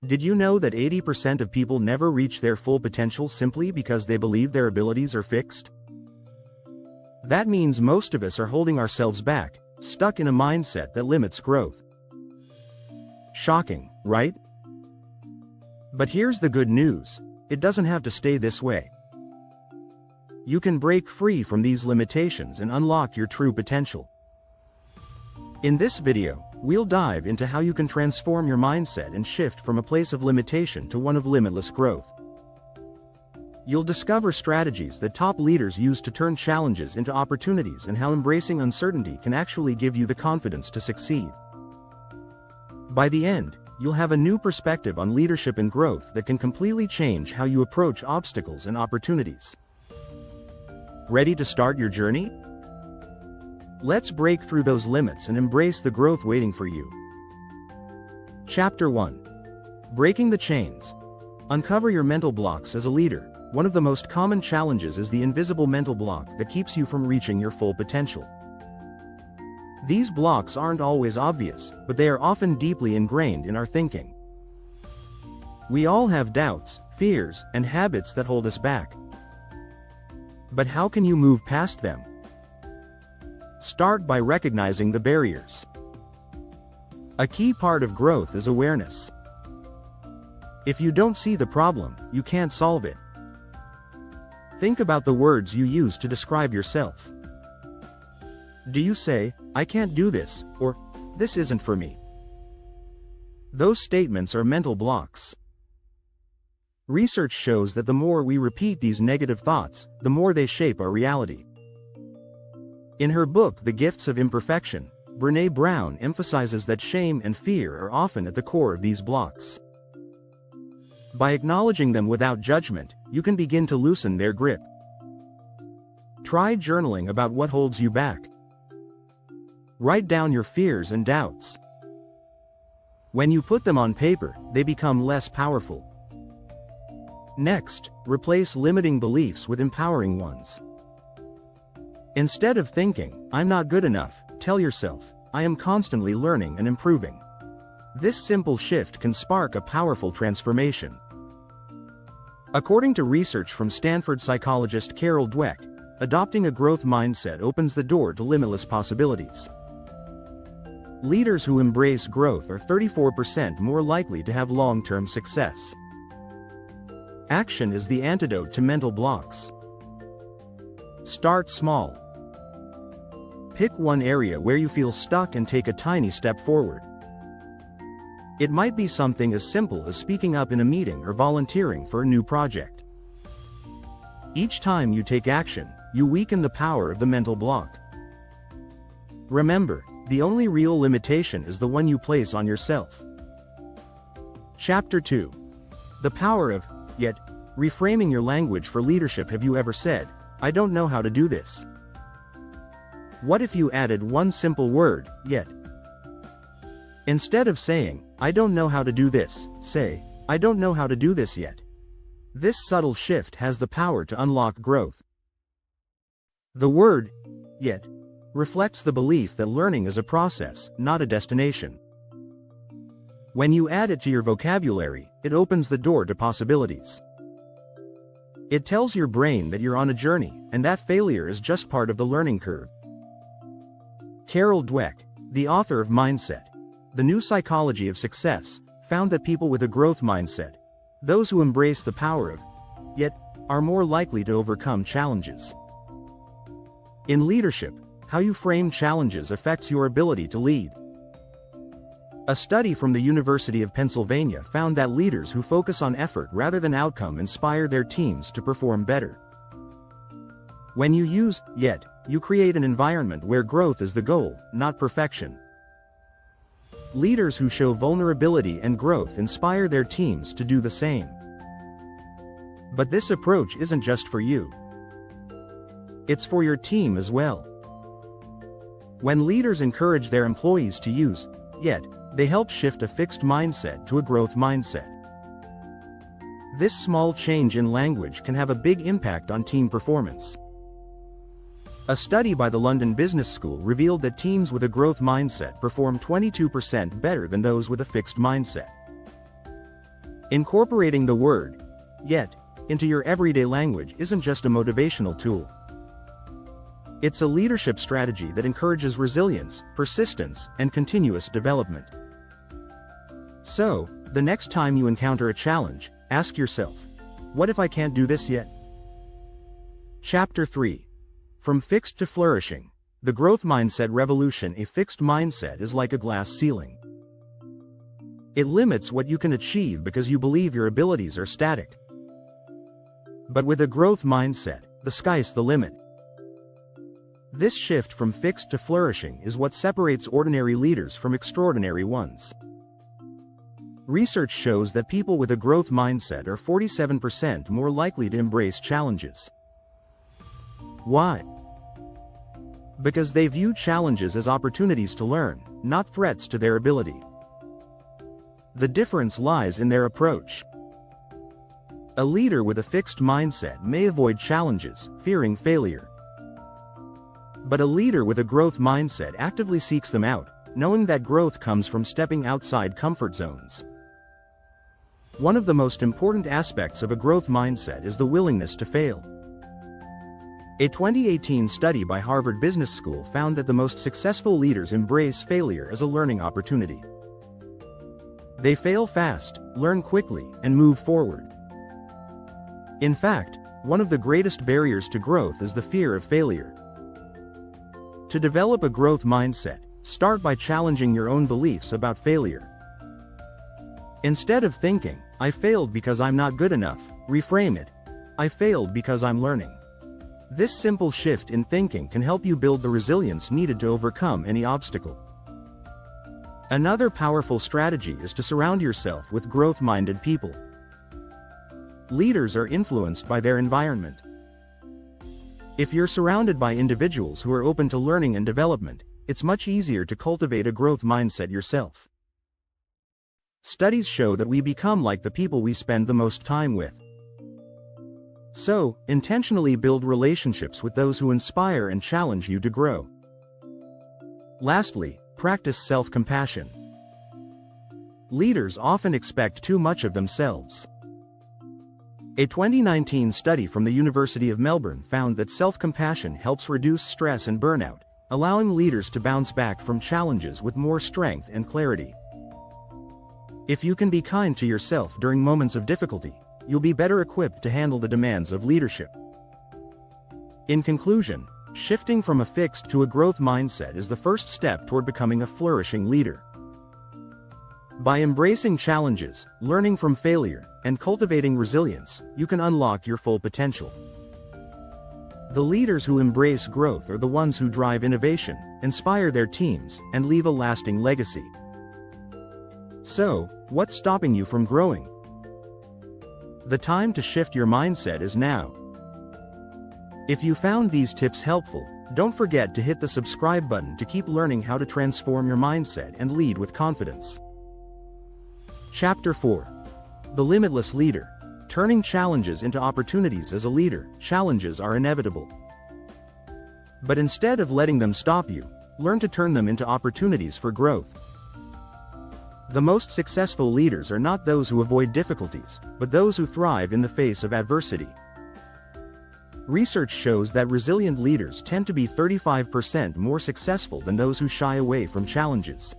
Did you know that 80% of people never reach their full potential simply because they believe their abilities are fixed? That means most of us are holding ourselves back, stuck in a mindset that limits growth. Shocking, right? But here's the good news: it doesn't have to stay this way. You can break free from these limitations and unlock your true potential. In this video, we'll dive into how you can transform your mindset and shift from a place of limitation to one of limitless growth. You'll discover strategies that top leaders use to turn challenges into opportunities and how embracing uncertainty can actually give you the confidence to succeed. By the end, you'll have a new perspective on leadership and growth that can completely change how you approach obstacles and opportunities. Ready to start your journey? Let's break through those limits and embrace the growth waiting for you. Chapter 1. Breaking the Chains. Uncover your mental blocks as a leader. One of the most common challenges is the invisible mental block that keeps you from reaching your full potential. These blocks aren't always obvious, but they are often deeply ingrained in our thinking. We all have doubts, fears, and habits that hold us back. But how can you move past them? Start by recognizing the barriers. A key part of growth is awareness. If you don't see the problem, you can't solve it. Think about the words you use to describe yourself. Do you say, "I can't do this," or "This isn't for me"? Those statements are mental blocks. Research shows that the more we repeat these negative thoughts, the more they shape our reality. In her book The Gifts of Imperfection, Brené Brown emphasizes that shame and fear are often at the core of these blocks. By acknowledging them without judgment, you can begin to loosen their grip. Try journaling about what holds you back. Write down your fears and doubts. When you put them on paper, they become less powerful. Next, replace limiting beliefs with empowering ones. Instead of thinking, "I'm not good enough," tell yourself, "I am constantly learning and improving." This simple shift can spark a powerful transformation. According to research from Stanford psychologist Carol Dweck, adopting a growth mindset opens the door to limitless possibilities. Leaders who embrace growth are 34% more likely to have long-term success. Action is the antidote to mental blocks. Start small. Pick one area where you feel stuck and take a tiny step forward. It might be something as simple as speaking up in a meeting or volunteering for a new project. Each time you take action, you weaken the power of the mental block. Remember, the only real limitation is the one you place on yourself. Chapter 2. The power of, yet, reframing your language for leadership. Have you ever said, "I don't know how to do this"? What if you added one simple word, yet? Instead of saying, "I don't know how to do this," say, "I don't know how to do this yet." This subtle shift has the power to unlock growth. The word, yet, reflects the belief that learning is a process, not a destination. When you add it to your vocabulary, it opens the door to possibilities. It tells your brain that you're on a journey, and that failure is just part of the learning curve. Carol Dweck, the author of Mindset, The New Psychology of Success, found that people with a growth mindset, those who embrace the power of, yet, are more likely to overcome challenges. In leadership, how you frame challenges affects your ability to lead. A study from the University of Pennsylvania found that leaders who focus on effort rather than outcome inspire their teams to perform better. When you use yet, you create an environment where growth is the goal, not perfection. Leaders who show vulnerability and growth inspire their teams to do the same. But this approach isn't just for you. It's for your team as well. When leaders encourage their employees to use yet, they help shift a fixed mindset to a growth mindset. This small change in language can have a big impact on team performance. A study by the London Business School revealed that teams with a growth mindset perform 22% better than those with a fixed mindset. Incorporating the word, yet, into your everyday language isn't just a motivational tool. It's a leadership strategy that encourages resilience, persistence, and continuous development. So, the next time you encounter a challenge, ask yourself, what if I can't do this yet? Chapter 3. From Fixed to Flourishing. The Growth Mindset Revolution. A fixed mindset is like a glass ceiling. It limits what you can achieve because you believe your abilities are static. But with a growth mindset, the sky's the limit. This shift from fixed to flourishing is what separates ordinary leaders from extraordinary ones. Research shows that people with a growth mindset are 47% more likely to embrace challenges. Why? Because they view challenges as opportunities to learn, not threats to their ability. The difference lies in their approach. A leader with a fixed mindset may avoid challenges, fearing failure. But a leader with a growth mindset actively seeks them out, knowing that growth comes from stepping outside comfort zones. One of the most important aspects of a growth mindset is the willingness to fail. A 2018 study by Harvard Business School found that the most successful leaders embrace failure as a learning opportunity. They fail fast, learn quickly, and move forward. In fact, one of the greatest barriers to growth is the fear of failure. To develop a growth mindset, start by challenging your own beliefs about failure. Instead of thinking, I failed because I'm not good enough, reframe it, I failed because I'm learning. This simple shift in thinking can help you build the resilience needed to overcome any obstacle. Another powerful strategy is to surround yourself with growth-minded people. Leaders are influenced by their environment. If you're surrounded by individuals who are open to learning and development, it's much easier to cultivate a growth mindset yourself. Studies show that we become like the people we spend the most time with. So, intentionally build relationships with those who inspire and challenge you to grow. Lastly, practice self-compassion. Leaders often expect too much of themselves. A 2019 study from the University of Melbourne found that self-compassion helps reduce stress and burnout, allowing leaders to bounce back from challenges with more strength and clarity. If you can be kind to yourself during moments of difficulty, you'll be better equipped to handle the demands of leadership. In conclusion, shifting from a fixed to a growth mindset is the first step toward becoming a flourishing leader. By embracing challenges, learning from failure, and cultivating resilience, you can unlock your full potential. The leaders who embrace growth are the ones who drive innovation, inspire their teams, and leave a lasting legacy. So, what's stopping you from growing? The time to shift your mindset is now. If you found these tips helpful, don't forget to hit the subscribe button to keep learning how to transform your mindset and lead with confidence. Chapter 4. The Limitless Leader. Turning challenges into opportunities. As a leader, challenges are inevitable. But instead of letting them stop you, learn to turn them into opportunities for growth. The most successful leaders are not those who avoid difficulties, but those who thrive in the face of adversity. Research shows that resilient leaders tend to be 35% more successful than those who shy away from challenges.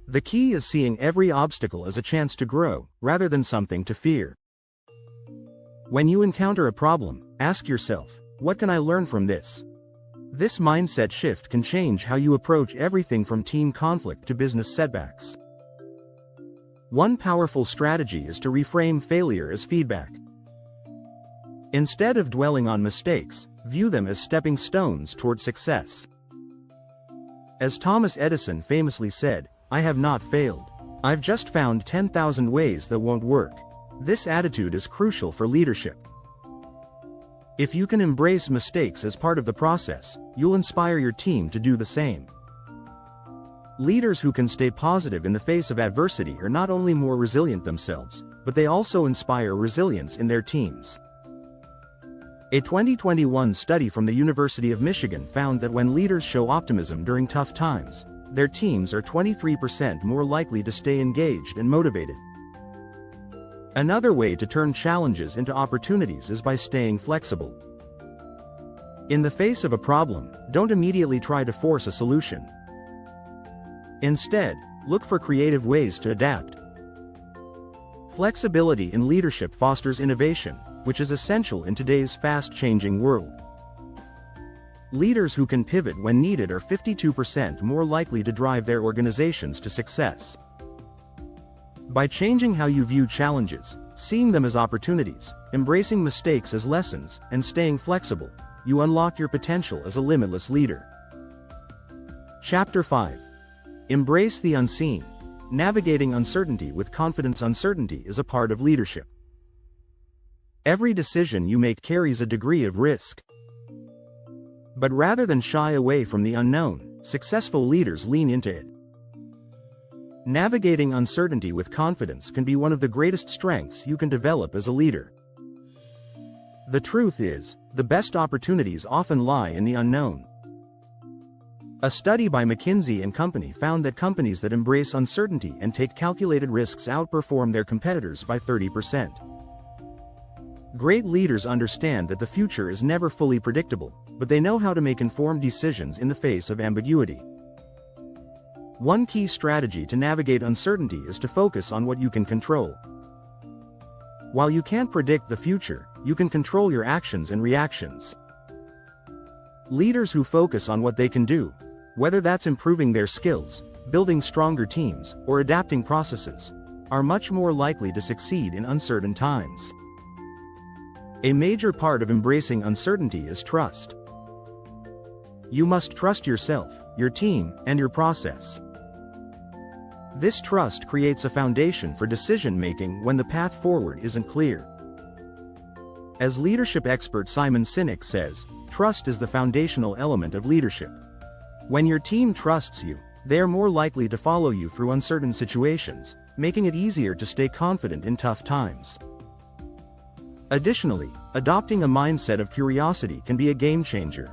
The key is seeing every obstacle as a chance to grow, rather than something to fear. When you encounter a problem, ask yourself, what can I learn from this? This mindset shift can change how you approach everything from team conflict to business setbacks. One powerful strategy is to reframe failure as feedback. Instead of dwelling on mistakes, view them as stepping stones toward success. As Thomas Edison famously said, I have not failed. I've just found 10,000 ways that won't work. This attitude is crucial for leadership. If you can embrace mistakes as part of the process, you'll inspire your team to do the same. Leaders who can stay positive in the face of adversity are not only more resilient themselves, but they also inspire resilience in their teams. A 2021 study from the University of Michigan found that when leaders show optimism during tough times, their teams are 23% more likely to stay engaged and motivated. Another way to turn challenges into opportunities is by staying flexible. In the face of a problem, don't immediately try to force a solution. Instead, look for creative ways to adapt. Flexibility in leadership fosters innovation, which is essential in today's fast-changing world. Leaders who can pivot when needed are 52% more likely to drive their organizations to success. By changing how you view challenges, seeing them as opportunities, embracing mistakes as lessons, and staying flexible, you unlock your potential as a limitless leader. Chapter 5. Embrace the unseen. Navigating uncertainty with confidence. Uncertainty is a part of leadership. Every decision you make carries a degree of risk. But rather than shy away from the unknown, successful leaders lean into it. Navigating uncertainty with confidence can be one of the greatest strengths you can develop as a leader. The truth is, the best opportunities often lie in the unknown. A study by McKinsey & Company found that companies that embrace uncertainty and take calculated risks outperform their competitors by 30%. Great leaders understand that the future is never fully predictable, but they know how to make informed decisions in the face of ambiguity. One key strategy to navigate uncertainty is to focus on what you can control. While you can't predict the future, you can control your actions and reactions. Leaders who focus on what they can do, whether that's improving their skills, building stronger teams, or adapting processes, are much more likely to succeed in uncertain times. A major part of embracing uncertainty is trust. You must trust yourself, your team, and your process. This trust creates a foundation for decision-making when the path forward isn't clear. As leadership expert Simon Sinek says, trust is the foundational element of leadership. When your team trusts you, they are more likely to follow you through uncertain situations, making it easier to stay confident in tough times. Additionally, adopting a mindset of curiosity can be a game changer.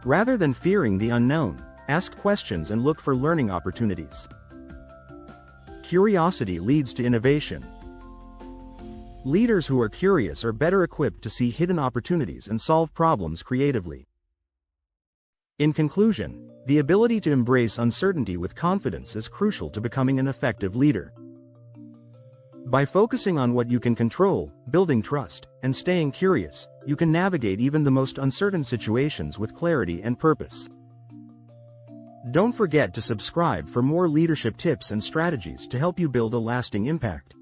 Rather than fearing the unknown, ask questions and look for learning opportunities. Curiosity leads to innovation. Leaders who are curious are better equipped to see hidden opportunities and solve problems creatively. In conclusion, the ability to embrace uncertainty with confidence is crucial to becoming an effective leader. By focusing on what you can control, building trust, and staying curious, you can navigate even the most uncertain situations with clarity and purpose. Don't forget to subscribe for more leadership tips and strategies to help you build a lasting impact.